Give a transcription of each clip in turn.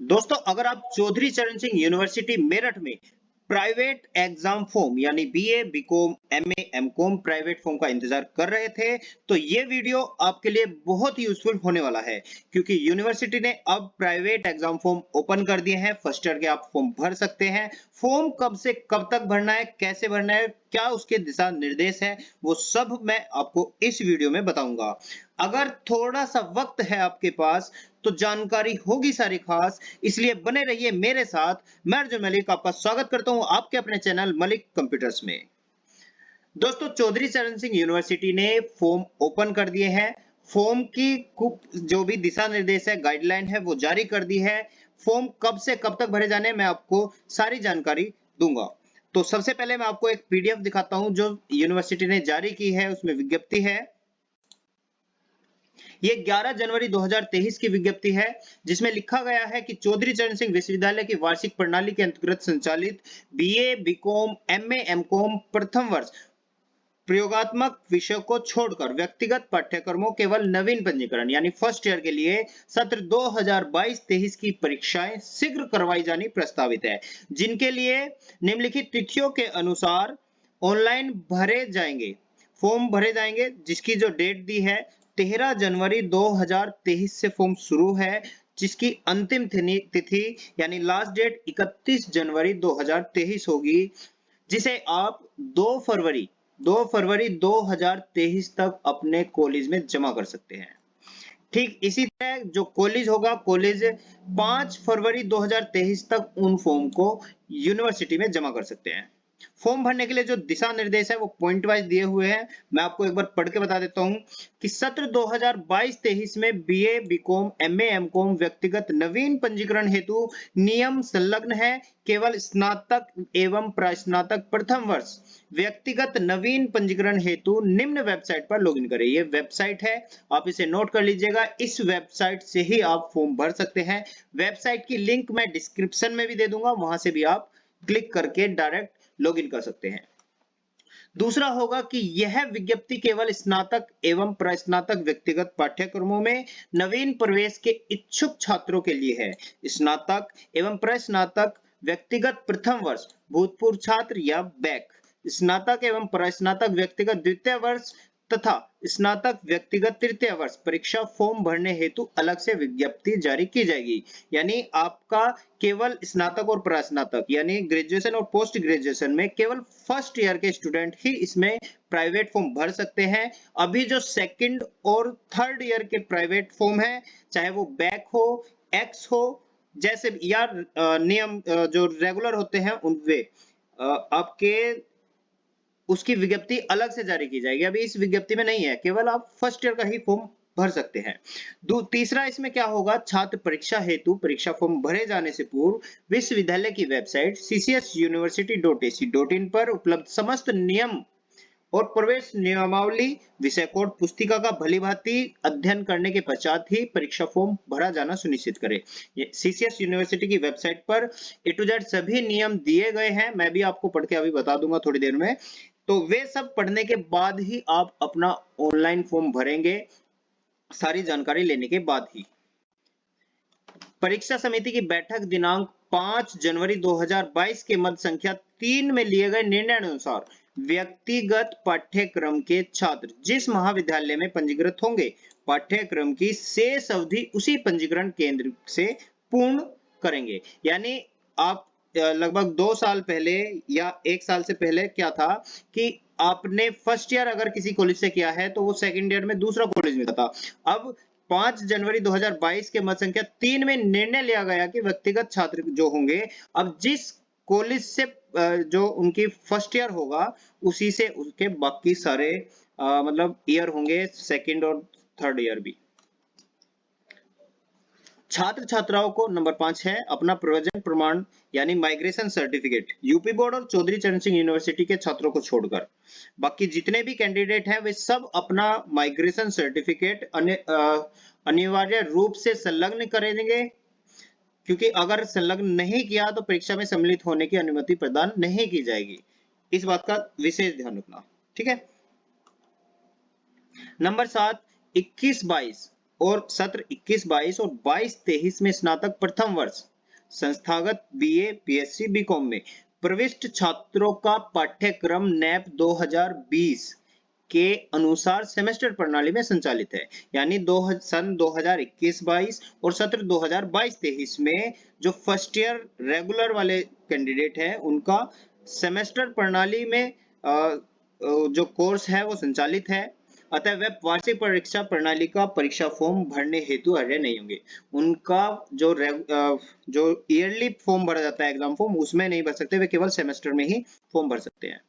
दोस्तों, अगर आप चौधरी चरण सिंह यूनिवर्सिटी मेरठ में प्राइवेट एग्जाम फॉर्म यानी BA, BCom, MA, MCom private form का इंतजार कर रहे थे, तो ये वीडियो आपके लिए बहुत यूजफुल होने वाला है, क्योंकि यूनिवर्सिटी ने अब प्राइवेट एग्जाम फॉर्म ओपन कर दिए हैं। फर्स्ट ईयर के आप फॉर्म भर सकते हैं। फॉर्म कब से कब तक भरना है, कैसे भरना है, क्या उसके दिशा निर्देश है, वो सब मैं आपको इस वीडियो में बताऊंगा। अगर थोड़ा सा वक्त है आपके पास तो जानकारी होगी सारी खास, इसलिए बने रहिए मेरे साथ। मैं अर्जुन मलिक आपका स्वागत करता हूं आपके अपने चैनल मलिक कंप्यूटर्स में। दोस्तों, चौधरी चरण सिंह यूनिवर्सिटी ने फॉर्म ओपन कर दिए हैं। फॉर्म की जो भी दिशा निर्देश है, गाइडलाइन है, वो जारी कर दी है। फॉर्म कब से कब तक भरे जाने मैं आपको सारी जानकारी दूंगा। तो सबसे पहले मैं आपको एक पीडीएफ दिखाता हूं जो यूनिवर्सिटी ने जारी की है। उसमें विज्ञप्ति है। ये 11 जनवरी 2023 की विज्ञप्ति है, जिसमें लिखा गया है कि चौधरी चरण सिंह विश्वविद्यालय की वार्षिक प्रणाली के अंतर्गत संचालित बीए, बीकॉम, एमए, एमकॉम प्रथम वर्ष प्रयोगात्मक विषयों को छोड़कर व्यक्तिगत पाठ्यक्रमों केवल नवीन पंजीकरण यानी फर्स्ट ईयर के लिए सत्र 2022-23 की परीक्षाएं शीघ्र करवाई जानी प्रस्तावित है, जिनके लिए निम्नलिखित तिथियों के अनुसार ऑनलाइन भरे जाएंगे, फॉर्म भरे जाएंगे। जिसकी जो डेट दी है 13 जनवरी 2023 से फॉर्म शुरू है, जिसकी अंतिम तिथि यानी लास्ट डेट 31 जनवरी 2023 होगी, जिसे आप 2 फरवरी 2023 तक अपने कॉलेज में जमा कर सकते हैं। ठीक इसी तरह जो कॉलेज होगा, कॉलेज 5 फरवरी 2023 तक उन फॉर्म को यूनिवर्सिटी में जमा कर सकते हैं। फॉर्म भरने के लिए जो दिशा निर्देश है वो पॉइंट वाइज दिए हुए हैं। मैं आपको एक बार पढ़ के बता देता हूं कि सत्र 2022-23 में बीए, बीकॉम, एमए, एमकॉम व्यक्तिगत नवीन पंजीकरण हेतु नियम संलग्न है। केवल स्नातक एवं प्रस्नातक प्रथम वर्ष व्यक्तिगत नवीन पंजीकरण हेतु निम्न वेबसाइट पर लॉगिन करें। ये वेबसाइट है, आप इसे नोट कर लीजिएगा। इस वेबसाइट से ही आप फॉर्म भर सकते हैं। वेबसाइट की लिंक मैं डिस्क्रिप्शन में भी दे दूंगा, वहां से भी आप क्लिक करके डायरेक्ट लॉगिन कर सकते हैं। दूसरा होगा कि यह विज्ञप्ति केवल स्नातक एवं प्रस्नातक व्यक्तिगत पाठ्यक्रमों में नवीन प्रवेश के इच्छुक छात्रों के लिए है। स्नातक एवं प्रस्नातक व्यक्तिगत प्रथम वर्ष भूतपूर्व छात्र या बैक, स्नातक एवं प्रस्नातक व्यक्तिगत द्वितीय वर्ष तथा स्नातक व्यक्तिगत तृतीय वर्ष परीक्षा फॉर्म भरने हेतु अलग से विज्ञप्ति जारी की जाएगी। यानी आपका केवल स्नातक और प्रस्नातक यानी ग्रेजुएशन और पोस्ट ग्रेजुएशन में केवल फर्स्ट ईयर के स्टूडेंट ही इसमें प्राइवेट फॉर्म भर सकते हैं। अभी जो सेकंड और थर्ड ईयर के प्राइवेट फॉर्म है, चाहे वो बैक हो, एक्स हो, जैसे या नियम जो रेगुलर होते हैं उनवे आपके उसकी विज्ञप्ति अलग से जारी की जाएगी। अभी इस विज्ञप्ति में नहीं है, केवल आप फर्स्ट ईयर का ही फॉर्म भर सकते हैं। तीसरा इसमें क्या होगा, छात्र परीक्षा हेतु परीक्षा फॉर्म भरे जाने से पूर्व विश्वविद्यालय की वेबसाइट ccsuniversity.ac.in पर उपलब्ध समस्त नियम और प्रवेश नियमावली विषय कोड पुस्तिका का भलीभांति अध्ययन करने के पश्चात ही परीक्षा फॉर्म भरा जाना सुनिश्चित करें। ये सीसीएस यूनिवर्सिटी की वेबसाइट पर ए टू जेड सभी नियम दिए गए हैं। मैं भी आपको पढ़ के अभी बता दूंगा थोड़ी देर में। तो वे सब पढ़ने के बाद ही आप अपना ऑनलाइन फॉर्म भरेंगे, सारी जानकारी लेने के बाद ही। परीक्षा समिति की बैठक दिनांक 5 जनवरी 2022 के मध्य संख्या 3 में लिए गए निर्णय अनुसार व्यक्तिगत पाठ्यक्रम के छात्र जिस महाविद्यालय में पंजीकृत होंगे, पाठ्यक्रम की शेष अवधि उसी पंजीकरण केंद्र से पूर्ण करेंगे। यानी आप लगभग 2 साल पहले या 1 साल से पहले क्या था कि आपने फर्स्ट ईयर अगर किसी कॉलेज से किया है तो वो सेकंड ईयर में दूसरा कॉलेज में था। अब 5 जनवरी 2022 के मत संख्या 3 में निर्णय लिया गया कि व्यक्तिगत छात्र जो होंगे, अब जिस कॉलेज से जो उनकी फर्स्ट ईयर होगा उसी से उसके बाकी सारे मतलब ईयर होंगे, सेकंड और थर्ड ईयर भी। छात्र छात्राओं को नंबर 5 है अपना प्रव्रजन प्रमाण यानी माइग्रेशन सर्टिफिकेट यूपी बोर्ड और चौधरी चरण सिंह यूनिवर्सिटी के छात्रों को छोड़कर बाकी जितने भी कैंडिडेट हैं वे सब अपना माइग्रेशन सर्टिफिकेट अनिवार्य रूप से संलग्न करेंगे, क्योंकि अगर संलग्न नहीं किया तो परीक्षा में सम्मिलित होने की अनुमति प्रदान नहीं की जाएगी। इस बात का विशेष ध्यान रखना, ठीक है। नंबर 7 21-22 और सत्र 21-22 और 22-23 में स्नातक प्रथम वर्ष संस्थागत बीए, बीएससी, बीकॉम में प्रविष्ट छात्रों का पाठ्यक्रम नैप 2020 के अनुसार सेमेस्टर प्रणाली में संचालित है। यानी सन 2021-22 और सत्र 2022-23 में जो फर्स्ट ईयर रेगुलर वाले कैंडिडेट हैं उनका सेमेस्टर प्रणाली में जो कोर्स है वो संचालित है। अतः वे वार्षिक परीक्षा प्रणाली का परीक्षा फॉर्म भरने हेतु अर्ह नहीं होंगे। उनका जो ईयरली फॉर्म भरा जाता है एग्जाम फॉर्म, उसमें नहीं भर सकते, वे केवल सेमेस्टर में ही फॉर्म भर सकते हैं।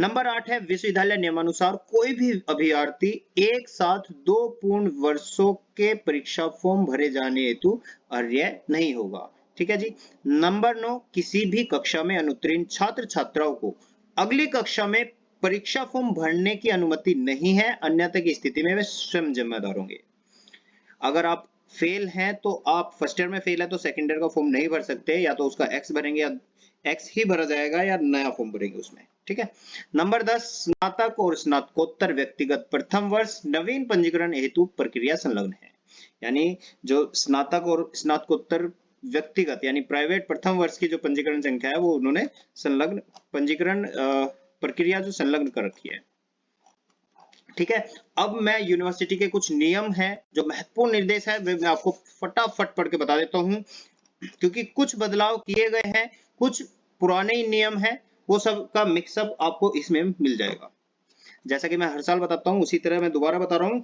नंबर 8 है विश्वविद्यालय नियमानुसार कोई भी अभ्यर्थी एक साथ 2 पूर्ण वर्षों के परीक्षा फॉर्म भरे जाने हेतु अर्ह नहीं होगा। ठीक है जी। नंबर 9, किसी भी कक्षा में अनुत्तीर्ण छात्र छात्राओं को अगली कक्षा में परीक्षा फॉर्म भरने की अनुमति नहीं है, अन्यथा की स्थिति में वे स्वयं जिम्मेदार होंगे। अगर आप फेल हैं तो आप फर्स्ट ईयर में फेल है तो सेकंड ईयर का फॉर्म नहीं भर सकते, या तो उसका एक्स भरेंगे या एक्स ही भरा जाएगा या नया फॉर्म भरेंगे उसमें। ठीक है। नंबर 10, स्नातक और स्नातकोत्तर व्यक्तिगत प्रथम वर्ष नवीन पंजीकरण हेतु प्रक्रिया संलग्न है। यानी जो स्नातक और स्नातकोत्तर व्यक्तिगत यानी प्राइवेट प्रथम वर्ष की जो पंजीकरण संख्या है वो उन्होंने संलग्न पंजीकरण प्रक्रिया जो संलग्न कर रखी है। ठीक है। अब मैं यूनिवर्सिटी के कुछ नियम हैं जो महत्वपूर्ण निर्देश है वे मैं आपको फटाफट पढ़ के बता देता हूं, क्योंकि कुछ बदलाव किए गए हैं, कुछ पुराने ही नियम हैं, वो सब का मिक्सअप आपको इसमें मिल जाएगा। जैसा कि मैं हर साल बताता हूं उसी तरह मैं दोबारा बता रहा हूं।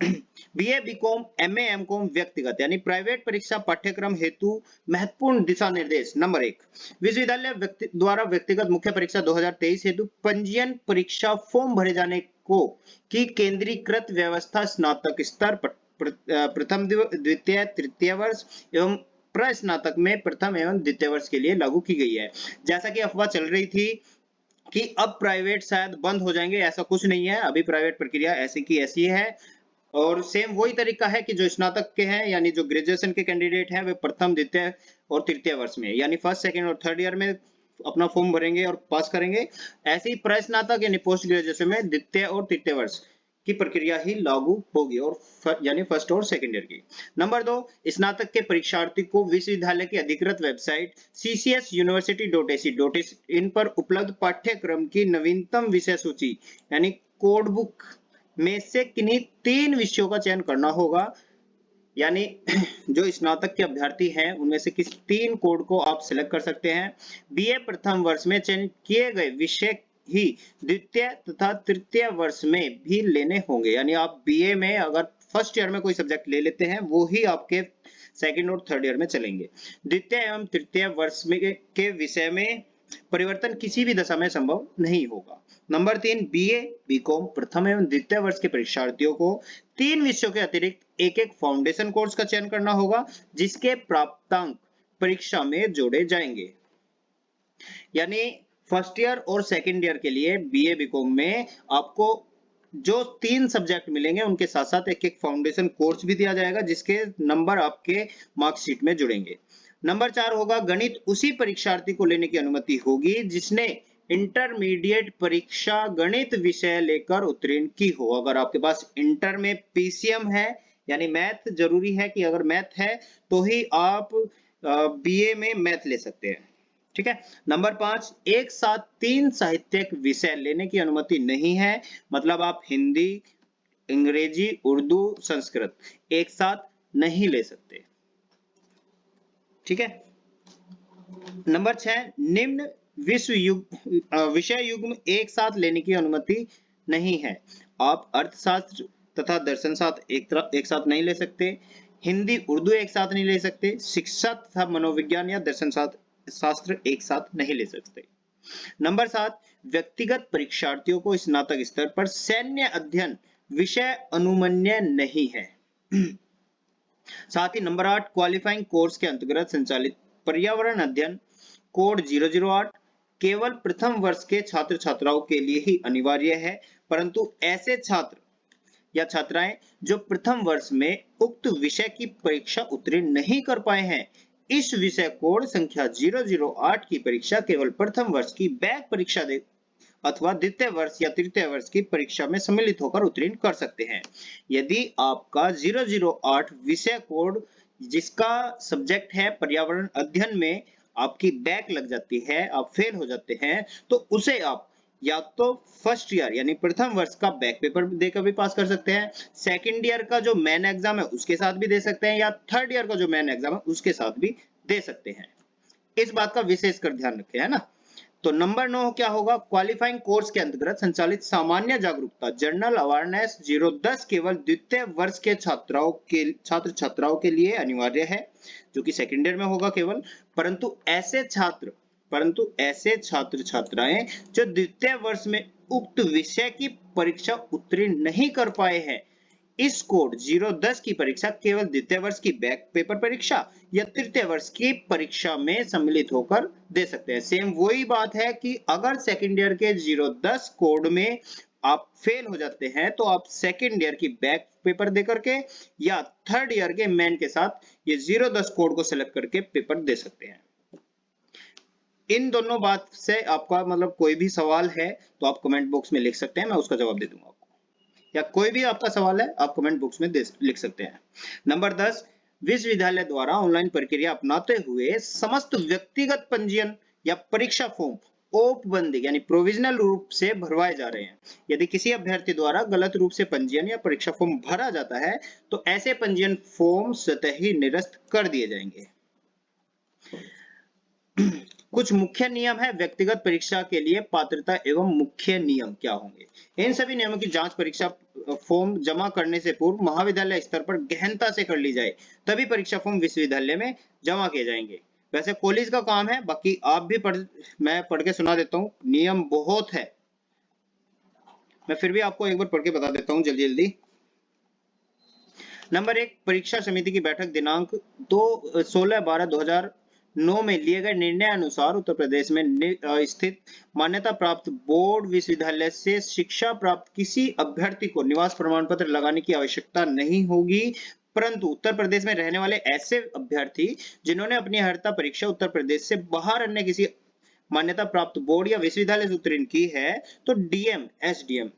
बीए, बीकॉम, एमए, एमकॉम व्यक्तिगत यानी प्राइवेट परीक्षा पाठ्यक्रम हेतु महत्वपूर्ण दिशा निर्देश। नंबर 1, विश्वविद्यालय द्वारा व्यक्तिगत मुख्य परीक्षा 2023 हेतु पंजीयन परीक्षा फॉर्म भरे जाने को की केंद्रीकृत व्यवस्था स्नातक स्तर प्रथम, द्वितीय, तृतीय वर्ष एवं प्रस्नातक में प्रथम एवं द्वितीय वर्ष के लिए लागू की गई है। जैसा कि अफवाह चल रही थी कि अब प्राइवेट शायद बंद हो जाएंगे, ऐसा कुछ नहीं है। अभी प्राइवेट प्रक्रिया ऐसी की ऐसी है और सेम वही तरीका है कि जो स्नातक के हैं यानी जो ग्रेजुएशन के कैंडिडेट हैं वे प्रथम, द्वितीय और तृतीय वर्ष में यानी फर्स्ट, सेकंड और थर्ड ईयर में अपना फॉर्म भरेंगे और पास करेंगे। ऐसे ही प्रस्नातक यानी पोस्ट ग्रेजुएशन में द्वितीय और तृतीय वर्ष की प्रक्रिया ही लागू होगी और यानी फर्स्ट और सेकंड ईयर की। नंबर 2, स्नातक के परीक्षार्थी को विश्वविद्यालय की अधिकृत वेबसाइट ccsuniversity.ac.in पर उपलब्ध पाठ्यक्रम की नवीनतम विषय सूची यानी कोड बुक में से किन्हीं 3 विषयों का चयन करना होगा। यानी जो स्नातक के अभ्यर्थी हैं उनमें से किसी 3 कोड को आप सिलेक्ट कर सकते हैं। बीए प्रथम वर्ष में चयन किए गए विषय ही द्वितीय तथा तृतीय वर्ष में भी लेने होंगे। यानी आप बीए में अगर फर्स्ट ईयर में कोई सब्जेक्ट ले लेते हैं वो ही आपके सेकंड और थर्ड ईयर में चलेंगे। द्वितीय एवं तृतीय वर्ष में के विषय में परिवर्तन किसी भी दशा में संभव नहीं होगा। नंबर 3, बीए, बीकॉम प्रथम एवं द्वितीय वर्ष के परीक्षार्थियों को 3 विषयों के अतिरिक्त एक फाउंडेशन कोर्स का चयन करना होगा जिसके प्राप्तांक परीक्षा में जोड़े जाएंगे। यानी फर्स्ट ईयर और सेकंड ईयर के लिए बीए, बीकॉम में आपको जो 3 सब्जेक्ट मिलेंगे उनके साथ साथ एक फाउंडेशन कोर्स भी दिया जाएगा जिसके नंबर आपके मार्कशीट में जुड़ेंगे। नंबर 4 होगा गणित, उसी परीक्षार्थी को लेने की अनुमति होगी जिसने इंटरमीडिएट परीक्षा गणित विषय लेकर उत्तीर्ण की हो। अगर आपके पास इंटर में पीसीएम है यानी मैथ जरूरी है कि अगर मैथ है तो ही आप बीए में मैथ ले सकते हैं। ठीक है। नंबर 5, एक साथ 3 साहित्यिक विषय लेने की अनुमति नहीं है, मतलब आप हिंदी, अंग्रेजी, उर्दू, संस्कृत एक साथ नहीं ले सकते। ठीक है। नंबर 6, निम्न विषय युग्म एक साथ लेने की अनुमति नहीं है। आप अर्थशास्त्र तथा दर्शन शास्त्र एक साथ नहीं ले सकते, हिंदी, उर्दू एक साथ नहीं ले सकते, शिक्षा तथा मनोविज्ञान या दर्शन शास्त्र एक साथ नहीं ले सकते। नंबर 7, व्यक्तिगत परीक्षार्थियों को स्नातक स्तर पर सैन्य अध्ययन विषय अनुमन्य नहीं है। साथ ही नंबर 8, क्वालिफाइंग कोर्स के अंतर्गत संचालित पर्यावरण अध्ययन कोड 008 केवल प्रथम वर्ष के छात्र छात्राओं के लिए ही अनिवार्य है, परंतु ऐसे छात्र या छात्राएं जो प्रथम वर्ष में उक्त विषय की परीक्षा उत्तीर्ण नहीं कर पाए हैं, इस विषय कोड संख्या 008 की परीक्षा केवल प्रथम वर्ष की बैक परीक्षा अथवा द्वितीय वर्ष या तृतीय वर्ष की परीक्षा में सम्मिलित होकर उत्तीर्ण कर सकते हैं। यदि आपका 008 विषय कोड जिसका सब्जेक्ट है पर्यावरण अध्ययन में आपकी बैक लग जाती है, आप फेल हो जाते हैं, तो उसे आप या तो फर्स्ट ईयर यानी प्रथम वर्ष का बैक पेपर देकर भी पास कर सकते हैं, सेकंड ईयर का जो मेन एग्जाम है उसके साथ भी दे सकते हैं, या थर्ड ईयर का जो मेन एग्जाम है उसके साथ भी दे सकते हैं। इस बात का विशेष कर ध्यान रखें, है ना। तो नंबर 9 क्या होगा, क्वालिफाइंग कोर्स के अंतर्गत संचालित सामान्य जागरूकता जनरल अवेयरनेस 010 केवल द्वितीय वर्ष के छात्र छात्राओं के लिए अनिवार्य है, जो कि सेकंड ईयर में होगा केवल। परंतु ऐसे छात्र छात्राएं जो द्वितीय वर्ष में उक्त विषय की परीक्षा उत्तीर्ण नहीं कर पाए हैं, इस कोड 010 की परीक्षा केवल द्वितीय वर्ष की बैक पेपर परीक्षा या तृतीय वर्ष की परीक्षा में सम्मिलित होकर दे सकते हैं। सेम वही बात है कि अगर सेकंड ईयर के 010 कोड में आप फेल हो जाते हैं तो आप सेकंड ईयर की बैक पेपर दे करके या थर्ड ईयर के मेन के साथ ये 010 कोड को सिलेक्ट करके पेपर दे सकते हैं। इन दोनों बात से आपका मतलब कोई भी सवाल है तो आप कमेंट बॉक्स में लिख सकते हैं, मैं उसका जवाब दे दूंगा। या कोई भी आपका सवाल है आप कमेंट बॉक्स में लिख सकते हैं। नंबर 10, विश्वविद्यालय द्वारा ऑनलाइन प्रक्रिया अपनाते हुए समस्त व्यक्तिगत पंजीयन या परीक्षा फॉर्म औपबंधिक यानी प्रोविजनल रूप से भरवाए जा रहे हैं। यदि किसी अभ्यर्थी द्वारा गलत रूप से पंजीयन या परीक्षा फॉर्म भरा जाता है तो ऐसे पंजीयन फॉर्म स्वतः ही निरस्त कर दिए जाएंगे। कुछ मुख्य नियम है व्यक्तिगत परीक्षा के लिए पात्रता एवं मुख्य नियम क्या होंगे। इन सभी नियमों की जांच परीक्षा फॉर्म जमा करने से पूर्व महाविद्यालय स्तर पर गहनता से कर ली जाए, तभी परीक्षा फॉर्म विश्वविद्यालय में जमा किए जाएंगे। वैसे कॉलेज का काम है, बाकी आप भी मैं पढ़ के सुना देता हूँ, नियम बहुत है, मैं फिर भी आपको एक बार पढ़ के बता देता हूँ जल्दी जल्दी। नंबर 1, परीक्षा समिति की बैठक दिनांक 16/12/2009 में लिए गए निर्णय अनुसार उत्तर प्रदेश में स्थित मान्यता प्राप्त बोर्ड विश्वविद्यालय से शिक्षा प्राप्त किसी अभ्यर्थी को निवास प्रमाण पत्र लगाने की आवश्यकता नहीं होगी, परंतु उत्तर प्रदेश में रहने वाले ऐसे अभ्यर्थी जिन्होंने अपनी अर्हता परीक्षा उत्तर प्रदेश से बाहर अन्य किसी मान्यता प्राप्त बोर्ड या विश्वविद्यालय से उत्तीर्ण की है तो डीएम, एसडीएम,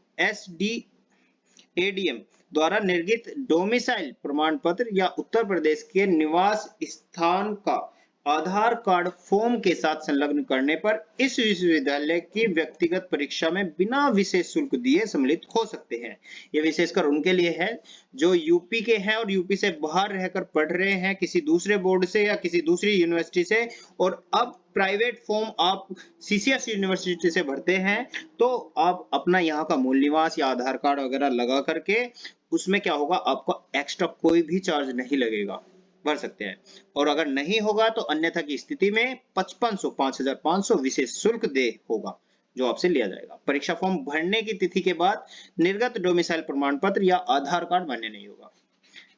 एडीएम द्वारा निर्गत डोमिसाइल प्रमाण पत्र या उत्तर प्रदेश के निवास स्थान का आधार कार्ड फॉर्म के साथ संलग्न करने पर इस विश्वविद्यालय की व्यक्तिगत परीक्षा में बिना विशेष शुल्क दिए सम्मिलित हो सकते हैं। यह विशेषकर उनके लिए है जो यूपी के हैं और यूपी से बाहर रहकर पढ़ रहे हैं किसी दूसरे बोर्ड से या किसी दूसरी यूनिवर्सिटी से, और अब प्राइवेट फॉर्म आप सीसीएस यूनिवर्सिटी से भरते हैं तो आप अपना यहाँ का मूल निवास या आधार कार्ड वगैरह लगा करके उसमें क्या होगा, आपको एक्स्ट्रा कोई भी चार्ज नहीं लगेगा, भर सकते हैं। और अगर नहीं होगा तो अन्यथा की स्थिति में 5500 विशेष शुल्क दे होगा जो आपसे लिया जाएगा। परीक्षा फॉर्म भरने की तिथि के बाद निर्गत डोमिसाइल प्रमाण पत्र या आधार कार्ड मान्य नहीं होगा।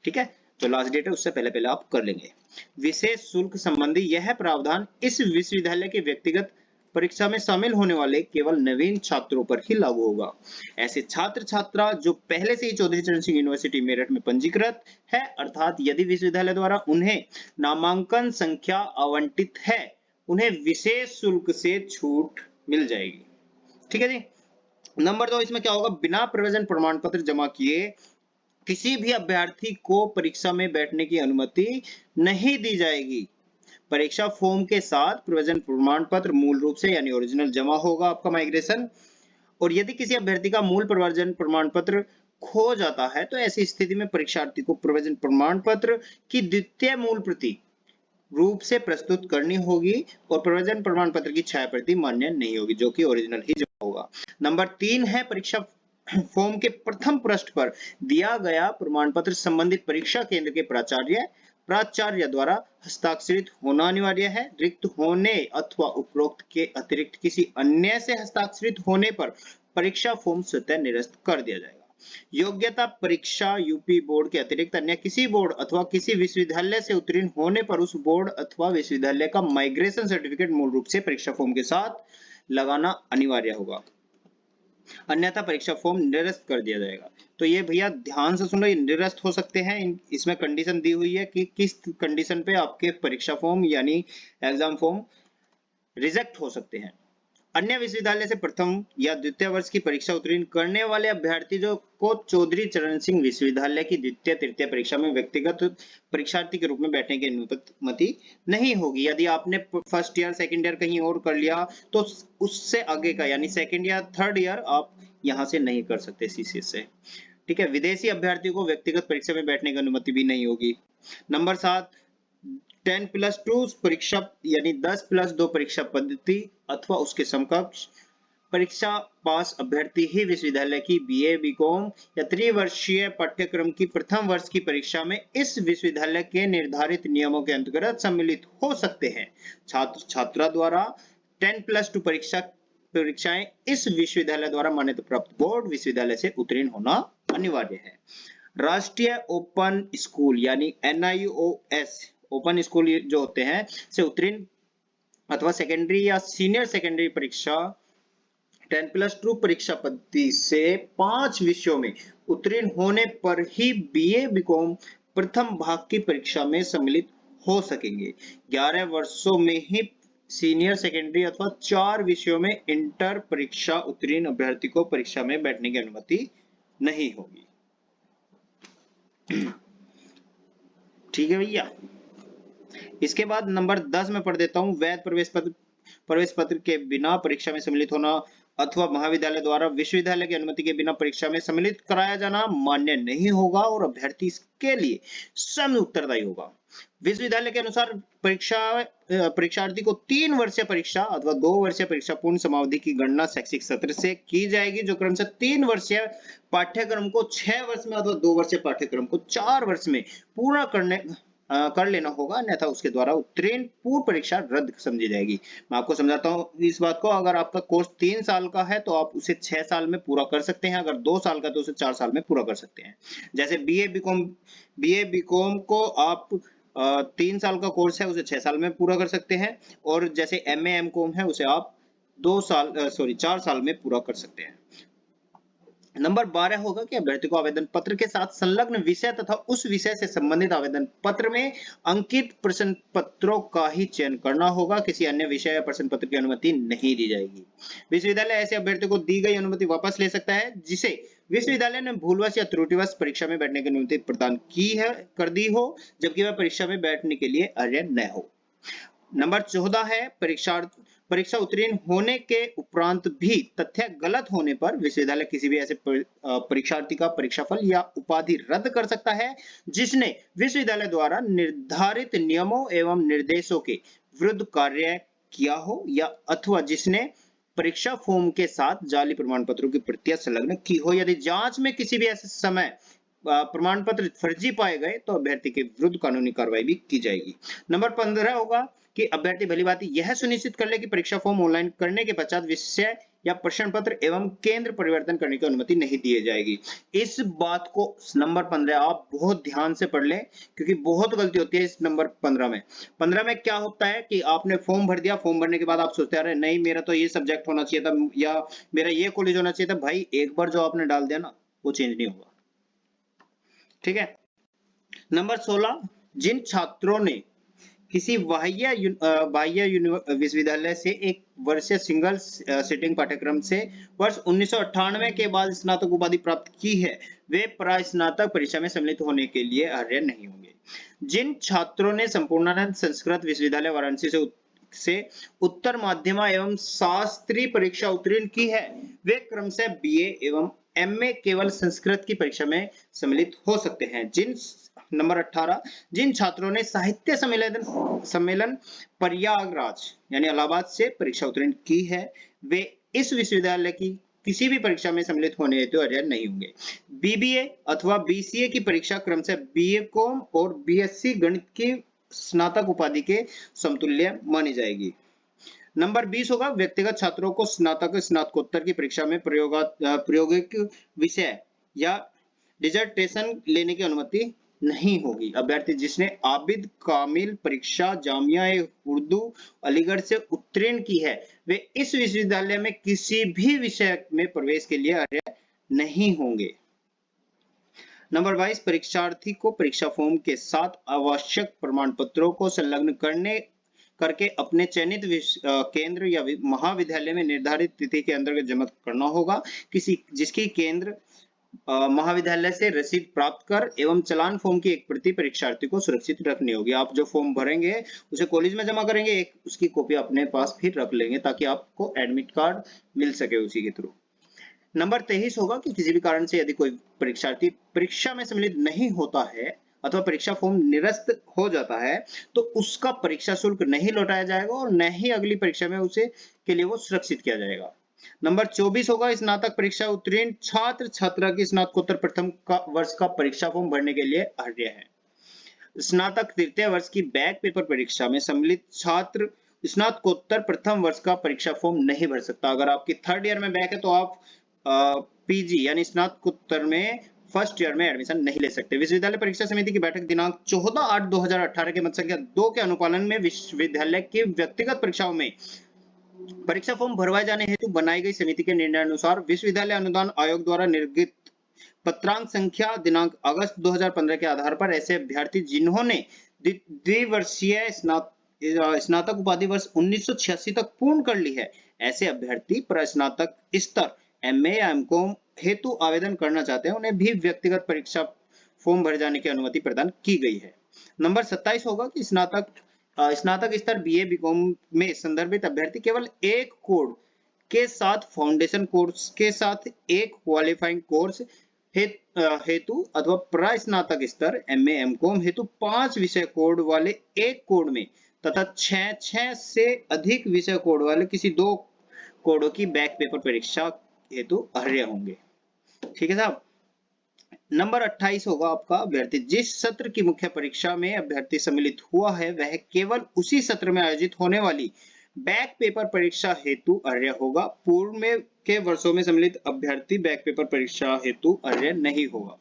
ठीक है, तो लास्ट डेट है, उससे पहले आप कर लेंगे। विशेष शुल्क संबंधी यह प्रावधान इस विश्वविद्यालय के व्यक्तिगत परीक्षा में शामिल होने वाले केवल नवीन छात्रों पर ही लागू होगा। ऐसे छात्र छात्रा जो पहले से ही चौधरी चरण सिंह यूनिवर्सिटी मेरठ में पंजीकृत है, अर्थात यदि विश्वविद्यालय द्वारा उन्हें नामांकन संख्या आवंटित है, उन्हें विशेष शुल्क से छूट मिल जाएगी। ठीक है जी। नंबर 2, इसमें क्या होगा, बिना प्रवेशन प्रमाण पत्र जमा किए किसी भी अभ्यर्थी को परीक्षा में बैठने की अनुमति नहीं दी जाएगी। परीक्षा फॉर्म के साथ प्रवेशन प्रमाण पत्र मूल रूप से यानी ओरिजिनल जमा होगा आपका माइग्रेशन, और यदि किसी अभ्यर्थी का मूल प्रवेशन प्रमाण पत्र खो जाता है तो ऐसी स्थिति में परीक्षार्थी को प्रवेशन प्रमाण पत्र की द्वितीय मूल प्रति रूप से प्रस्तुत करनी होगी और प्रवेशन प्रमाण पत्र की छाया प्रति मान्य नहीं होगी, जो कि ओरिजिनल ही जमा होगा। नंबर 3 है, परीक्षा फॉर्म के प्रथम पृष्ठ पर दिया गया प्रमाण पत्र संबंधित परीक्षा केंद्र के प्राचार्य द्वारा हस्ताक्षरित होना अनिवार्य है। रिक्त होने अथवा उपरोक्त के अतिरिक्त किसी अन्य से हस्ताक्षरित होने पर परीक्षा फॉर्म स्वतः निरस्त कर दिया जाएगा। योग्यता परीक्षा यूपी बोर्ड के अतिरिक्त अन्य किसी बोर्ड अथवा किसी विश्वविद्यालय से उत्तीर्ण होने पर उस बोर्ड अथवा विश्वविद्यालय का माइग्रेशन सर्टिफिकेट मूल रूप से परीक्षा फॉर्म के साथ लगाना अनिवार्य होगा, अन्यथा परीक्षा फॉर्म निरस्त कर दिया जाएगा। तो ये भैया ध्यान से सुनो, ये निरस्त हो सकते हैं, इसमें कंडीशन दी हुई है कि किस कंडीशन पे आपके परीक्षा फॉर्म यानी एग्जाम फॉर्म रिजेक्ट हो सकते हैं। अन्य विश्वविद्यालय से प्रथम या द्वितीय वर्ष की परीक्षा उत्तीर्ण करने वाले अभ्यर्थी जो को चौधरी चरण सिंह विश्वविद्यालय की द्वितीय तृतीय परीक्षा में व्यक्तिगत परीक्षार्थी के रूप में बैठने की अनुमति नहीं होगी। यदि आपने फर्स्ट ईयर सेकंड ईयर कहीं और कर लिया तो उससे आगे का यानी सेकंड या थर्ड ईयर आप यहाँ से नहीं कर सकते सीसीएस से। ठीक है, विदेशी अभ्यर्थियों को व्यक्तिगत परीक्षा में बैठने की अनुमति भी नहीं होगी। नंबर 7, 10+2 परीक्षा यानी 10+2 परीक्षा पद्धति अथवा उसके समकक्ष परीक्षा पास अभ्यर्थी ही विश्वविद्यालय की बीए बीकॉम या त्रिवर्षीय पाठ्यक्रम की प्रथम वर्ष की परीक्षा में इस विश्वविद्यालय के निर्धारित नियमों के अंतर्गत सम्मिलित हो सकते हैं। छात्र छात्रा द्वारा 10+2 परीक्षाएं इस विश्वविद्यालय द्वारा मान्यता प्राप्त बोर्ड विश्वविद्यालय से उत्तीर्ण होना अनिवार्य है। राष्ट्रीय ओपन स्कूल यानी NIOS ओपन स्कूल जो होते हैं से उत्तीर्ण अथवा सेकेंडरी या सीनियर सेकेंडरी परीक्षा 10+2 परीक्षा पद्धति से 5 विषयों में उत्तीर्ण होने पर ही बीए बीकॉम प्रथम भाग की परीक्षा में सम्मिलित हो सकेंगे। 11 वर्षों में ही सीनियर सेकेंडरी अथवा 4 विषयों में इंटर परीक्षा उत्तीर्ण अभ्यर्थी को परीक्षा में बैठने की अनुमति नहीं होगी। ठीक है भैया। इसके बाद नंबर 10 में पढ़ देता हूं, वैध प्रवेश पत्र के बिना परीक्षा में सम्मिलित होना अथवा महाविद्यालय द्वारा विश्वविद्यालय की अनुमति के बिना परीक्षा में सम्मिलित कराया जाना मान्य नहीं होगा और अभ्यर्थी इसके लिए स्वयं उत्तरदायी होगा। विश्वविद्यालय के अनुसार परीक्षार्थी को 3 वर्षीय परीक्षा अथवा 2 वर्षीय परीक्षा पूर्ण समावधि की गणना शैक्षिक सत्र से की जाएगी, जो क्रम से 3 वर्षीय पाठ्यक्रम को 6 वर्ष में अथवा 2 वर्षीय पाठ्यक्रम को 4 वर्ष में पूरा कर लेना होगा, अन्यथा उसके द्वारा उत्तीर्ण पूर्व परीक्षा रद्द समझी जाएगी। मैं आपको समझाता हूं इस बात को। अगर आपका कोर्स 3 साल का है तो आप उसे 6 साल में पूरा कर सकते हैं, अगर 2 साल का तो उसे 4 साल में पूरा कर सकते हैं। जैसे बीए बीकॉम को आप 3 साल का कोर्स है उसे 6 साल में पूरा कर सकते हैं, और जैसे MA MCOM है उसे आप 4 साल में पूरा कर सकते हैं। नंबर 12 होगा कि अभ्यर्थी को आवेदन पत्र के साथ संलग्न विषय तथा उस विषय से संबंधित आवेदन पत्र में अंकित प्रश्न पत्रों का ही चयन करना होगा। किसी अन्य विषय या प्रश्न पत्र की अनुमति नहीं दी जाएगी। विश्वविद्यालय ऐसे अभ्यर्थी को दी गई अनुमति वापस ले सकता है जिसे विश्वविद्यालय ने भूलवश या त्रुटिवश परीक्षा में बैठने की अनुमति प्रदान कर दी हो, जबकि वह परीक्षा में बैठने के लिए अर्ह न हो। नंबर 14 है, परीक्षा उत्तीर्ण होने के उपरांत भी तथ्य गलत होने पर विश्वविद्यालय किसी भी ऐसे परीक्षार्थी का परीक्षाफल या उपाधि रद्द कर सकता है जिसने विश्वविद्यालय द्वारा निर्धारित नियमों एवं निर्देशों के विरुद्ध कार्य किया हो या अथवा जिसने परीक्षा फॉर्म के साथ जाली प्रमाण पत्रों की प्रतियां संलग्न की हो। यदि जांच में किसी भी ऐसे समय प्रमाण पत्र फर्जी पाए गए तो अभ्यर्थी के विरुद्ध कानूनी कार्रवाई भी की जाएगी। नंबर 15 होगा कि अभ्यर्थी भलीभांति यह सुनिश्चित कर ले कि परीक्षा फॉर्म ऑनलाइन करने के पश्चात विषय या प्रश्न पत्र एवं केंद्र परिवर्तन करने की अनुमति नहीं दी जाएगी। इस बात को नंबर 15 आप बहुत ध्यान से पढ़ लें, क्योंकि बहुत गलती होती है इस नंबर 15 में। 15 में क्या होता है कि आपने फॉर्म भर दिया, फॉर्म भरने के बाद आप सोचते हैं नहीं मेरा तो ये सब्जेक्ट होना चाहिए था या मेरा ये कॉलेज होना चाहिए था। भाई एक बार जो आपने डाल दिया ना वो चेंज नहीं होगा। ठीक है। नंबर 16, जिन छात्रों ने किसी बाह्य विश्वविद्यालय से एक वर्षीय सिंगल सिटिंग पाठ्यक्रम से वर्ष 1998 के बाद स्नातक उपाधि प्राप्त की है, वे प्रास्नातक परीक्षा में सम्मिलित होने के लिए अर्ह नहीं होंगे। जिन छात्रों ने संपूर्णानंद संस्कृत विश्वविद्यालय वाराणसी से उत्तर माध्यमा एवं शास्त्री परीक्षा उत्तीर्ण की है, वे क्रमशः BA एवं MA केवल संस्कृत की परीक्षा में सम्मिलित हो सकते हैं। नंबर 18, जिन छात्रों ने साहित्य सम्मेलन प्रयागराज यानी इलाहाबाद से परीक्षा उत्तीर्ण की है, वे इस विश्वविद्यालय की किसी भी परीक्षा में सम्मिलित होने हेतु अर्ह नहीं होंगे। BBA अथवा BCA की परीक्षा क्रमशः BCom और BSc गणित की स्नातक उपाधि के समतुल्य मानी जाएगी। नंबर 20 होगा, व्यक्तिगत छात्रों को स्नातकोत्तर की परीक्षा में प्रायोगिक विषय या डिसर्टेशन लेने की अनुमति नहीं होगी। अभ्यर्थी जिसने आबिद कामिल परीक्षा जामिया उर्दू अलीगढ़ से उत्तीर्ण की है, वे इस विश्वविद्यालय में किसी भी विषय में प्रवेश के लिए अर्ह नहीं होंगे। नंबर 22, परीक्षार्थी को परीक्षा फॉर्म के साथ आवश्यक प्रमाण पत्रों को संलग्न करके अपने चयनित केंद्र या महाविद्यालय में निर्धारित तिथि के अंतर्गत जमा करना होगा। जिसकी केंद्र महाविद्यालय से रसीद प्राप्त कर एवं चालान फॉर्म की एक प्रति परीक्षार्थी को सुरक्षित रखनी होगी। आप जो फॉर्म भरेंगे उसे कॉलेज में जमा करेंगे, एक उसकी कॉपी अपने पास फिर रख लेंगे ताकि आपको एडमिट कार्ड मिल सके उसी के थ्रू। नंबर 23 होगा कि किसी भी कारण से यदि कोई परीक्षार्थी परीक्षा में सम्मिलित नहीं होता है अथवा परीक्षा फॉर्म निरस्त हो जाता है तो उसका परीक्षा शुल्क नहीं लौटाया जाएगा और न ही अगली परीक्षा में उसे के लिए वो सुरक्षित किया जाएगा। नंबर 24 होगा स्नातक परीक्षा उत्तीर्ण छात्र छात्रा की स्नातकोत्तर प्रथम वर्ष का परीक्षा फॉर्म भरने के लिए अर्ह है। स्नातक तृतीय वर्ष की बैक पेपर परीक्षा में सम्मिलित छात्र स्नातकोत्तर प्रथम वर्ष का परीक्षा फॉर्म नहीं भर सकता। अगर आपकी थर्ड ईयर में बैक है तो आप पीजी यानी स्नातकोत्तर में फर्स्ट ईयर में एडमिशन नहीं ले सकते। विश्वविद्यालय परीक्षा समिति की बैठक दिनांक 14/8/2018 के मत संख्या 2 के अनुपालन में विश्वविद्यालय की व्यक्तिगत परीक्षाओं में परीक्षा फॉर्म भरवाए जाने हेतु बनाई गई समिति के निर्णय अनुसार विश्वविद्यालय अनुदान आयोग द्वारा निर्गत पत्रांक संख्या दिनांक अगस्त 2015 के आधार पर ऐसे अभ्यर्थी जिन्होंने द्विवर्षीय स्नातक उपाधि वर्ष 1986 तक पूर्ण कर ली है, ऐसे अभ्यर्थी प्रस्नातक स्तर एमए या एमकॉम हेतु आवेदन करना चाहते हैं, उन्हें भी व्यक्तिगत परीक्षा फॉर्म भर जाने की अनुमति प्रदान की गई है। नंबर 27 होगा कि स्नातक स्तर बीए बीकॉम में संदर्भित अभ्यर्थी केवल एक कोड के साथ फाउंडेशन कोर्स के साथ एक क्वालिफाइंग कोर्स हेतु अथवा प्रस्नातक स्तर एमए एमकॉम हेतु 5 विषय कोड वाले एक कोड में तथा 6 से अधिक विषय कोड वाले किसी 2 कोडों की बैक पेपर परीक्षा हेतु अर्ह होंगे। ठीक है साहब। नंबर 28 होगा आपका अभ्यर्थी जिस सत्र की मुख्य परीक्षा में अभ्यर्थी सम्मिलित हुआ है वह केवल उसी सत्र में आयोजित होने वाली बैक पेपर परीक्षा हेतु अर्ह होगा। पूर्व में के वर्षों में सम्मिलित अभ्यर्थी बैक पेपर परीक्षा हेतु अर्ह नहीं होगा।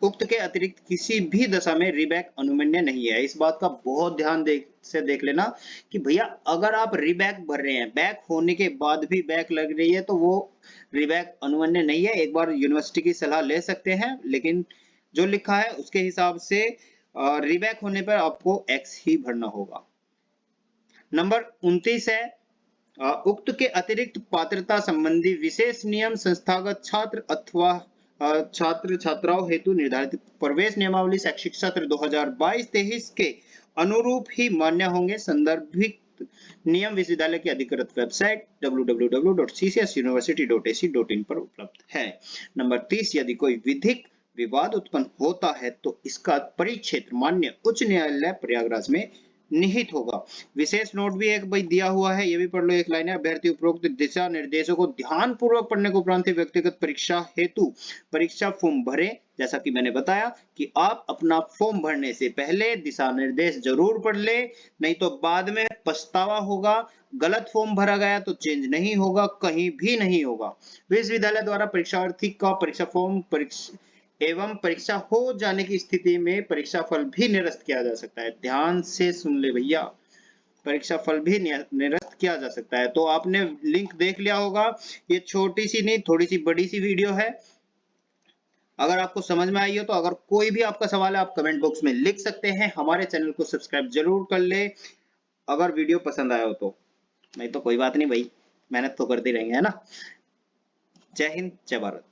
उक्त के अतिरिक्त किसी भी दशा में रीबैक अनुमन्य नहीं है। इस बात का बहुत ध्यान से देख लेना कि भैया अगर आप रीबैक भर रहे हैं, बैक होने के बाद भी बैक लग रही है तो वो रीबैक अनुमन्य नहीं है। एक बार यूनिवर्सिटी की सलाह ले सकते हैं, लेकिन जो लिखा है उसके हिसाब से रीबैक होने पर आपको एक्स ही भरना होगा। नंबर 29 है उक्त के अतिरिक्त पात्रता संबंधी विशेष नियम संस्थागत छात्र अथवा छात्र छात्राओं हेतु निर्धारित प्रवेश नियमावली शैक्षिक सत्र 2022-23 के अनुरूप ही मान्य होंगे। संदर्भित नियम विश्वविद्यालय की अधिकृत वेबसाइट www.ccsuniversity.ac.in पर उपलब्ध है। नंबर 30 यदि कोई विधिक विवाद उत्पन्न होता है तो इसका परिक्षेत्र मान्य उच्च न्यायालय प्रयागराज में निहित होगा। विशेष नोट भी एक भाई दिया हुआ है, ये भी पढ़ लो। एक लाइन है, अभ्यर्थी उपरोक्त दिशा निर्देशों को ध्यान पूर्वक पढ़ने के उपरांत व्यक्तिगत परीक्षा हेतु परीक्षा फॉर्म भरे। जैसा कि मैंने बताया कि आप अपना फॉर्म भरने से पहले दिशा निर्देश जरूर पढ़ ले, नहीं तो बाद में पछतावा होगा। गलत फॉर्म भरा गया तो चेंज नहीं होगा, कहीं भी नहीं होगा। विश्वविद्यालय द्वारा परीक्षार्थी का परीक्षा फॉर्म एवं परीक्षा हो जाने की स्थिति में परीक्षा फल भी निरस्त किया जा सकता है। ध्यान से सुन ले भैया, परीक्षा फल भी निरस्त किया जा सकता है। तो आपने लिंक देख लिया होगा, ये छोटी सी नहीं थोड़ी सी बड़ी सी वीडियो है। अगर आपको समझ में आई हो तो अगर कोई भी आपका सवाल है आप कमेंट बॉक्स में लिख सकते हैं। हमारे चैनल को सब्सक्राइब जरूर कर ले अगर वीडियो पसंद आया हो तो, नहीं तो कोई बात नहीं भाई, मेहनत तो करते रहेंगे, है ना। जय हिंद, जय भारत।